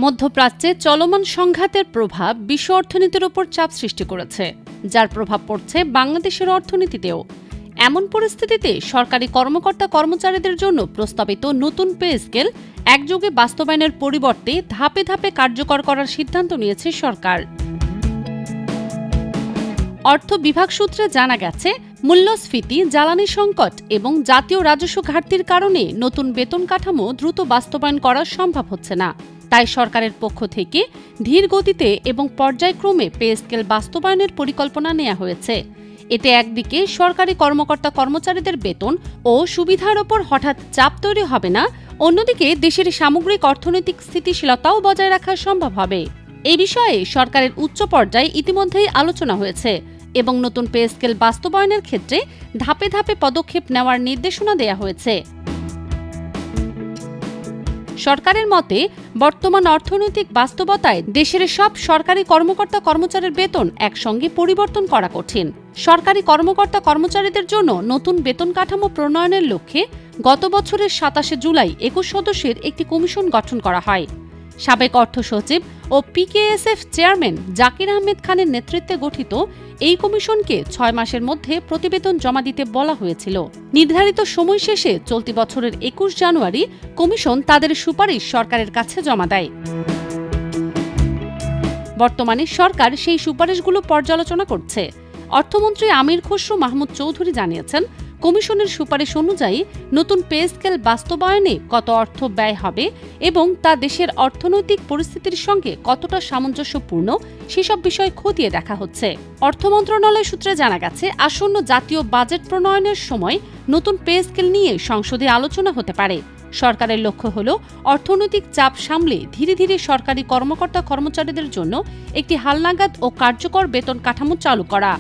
মধ্যপ্রাচ্যে চলমান সংঘাতের প্রভাব বিশ্ব অর্থনীতির উপর চাপ সৃষ্টি করেছে, যার প্রভাব পড়ছে বাংলাদেশের অর্থনীতিতেও। এমন পরিস্থিতিতে সরকারি কর্মকর্তা কর্মচারীদের জন্য প্রস্তাবিত নতুন পে স্কেল একযোগে বাস্তবায়নের পরিবর্তে ধাপে ধাপে কার্যকর করার সিদ্ধান্ত নিয়েছে সরকার। অর্থ বিভাগ সূত্রে জানা গেছে, মূল্যস্ফীতি, জ্বালানি সংকট এবং জাতীয় রাজস্ব ঘাটতির কারণে নতুন বেতন কাঠামো দ্রুত বাস্তবায়ন করা সম্ভব হচ্ছে না। তাই সরকারের পক্ষ থেকে ধীর গতিতে এবং পর্যায়ক্রমে পে স্কেল বাস্তবায়নের পরিকল্পনা নেওয়া হয়েছে। এতে একদিকে সরকারি কর্মকর্তা কর্মচারীদের বেতন ও সুবিধার ওপর হঠাৎ চাপ তৈরি হবে না, অন্যদিকে দেশের সামগ্রিক অর্থনৈতিক স্থিতিশীলতাও বজায় রাখা সম্ভব হবে। এই বিষয়ে সরকারের উচ্চ পর্যায়ে ইতিমধ্যেই আলোচনা হয়েছে এবং নতুন পে স্কেল বাস্তবায়নের ক্ষেত্রে ধাপে ধাপে পদক্ষেপ নেওয়ার নির্দেশনা দেওয়া হয়েছে। সরকারের মতে, বর্তমান অর্থনৈতিক বাস্তবতায় দেশের সব সরকারি কর্মকর্তা কর্মচারীর বেতন একসঙ্গে পরিবর্তন করা কঠিন। সরকারি কর্মকর্তা কর্মচারীদের জন্য নতুন বেতন কাঠামো প্রণয়নের লক্ষ্যে গত বছরের ২৭ জুলাই ২১ সদস্যের একটি কমিশন গঠন করা হয়। সাবেক অর্থ সচিব ও পিকেএসএফ চেয়ারম্যান জাকির আহমেদ খানের নেতৃত্বে গঠিত এই কমিশনকে ৬ মাসের মধ্যে প্রতিবেদন জমা দিতে বলা হয়েছিল। নির্ধারিত সময় শেষে চলতি বছরের ২১ জানুয়ারি কমিশন তাদের সুপারিশ সরকারের কাছে জমা দেয়। বর্তমানে সরকার সেই সুপারিশগুলো পর্যালোচনা করছে। অর্থমন্ত্রী আমির খসরু মাহমুদ চৌধুরী জানিয়েছেন, কমিশনের সুপারিশ অনুযায়ী নতুন পে স্কেল বাস্তবায়নে কত অর্থ ব্যয় হবে এবং তা দেশের অর্থনৈতিক পরিস্থিতির সঙ্গে কতটা সামঞ্জস্যপূর্ণ সেসব বিষয় খতিয়ে দেখা হচ্ছে। অর্থ মন্ত্রণালয় সূত্রে জানা গেছে, আসন্ন জাতীয় বাজেট প্রণয়নের সময় নতুন পে স্কেল নিয়ে সংসদে আলোচনা হতে পারে। সরকারের লক্ষ্য হল অর্থনৈতিক চাপ সামলে ধীরে ধীরে সরকারি কর্মকর্তা কর্মচারীদের জন্য একটি হালনাগাদ ও কার্যকর বেতন কাঠামো চালু করা।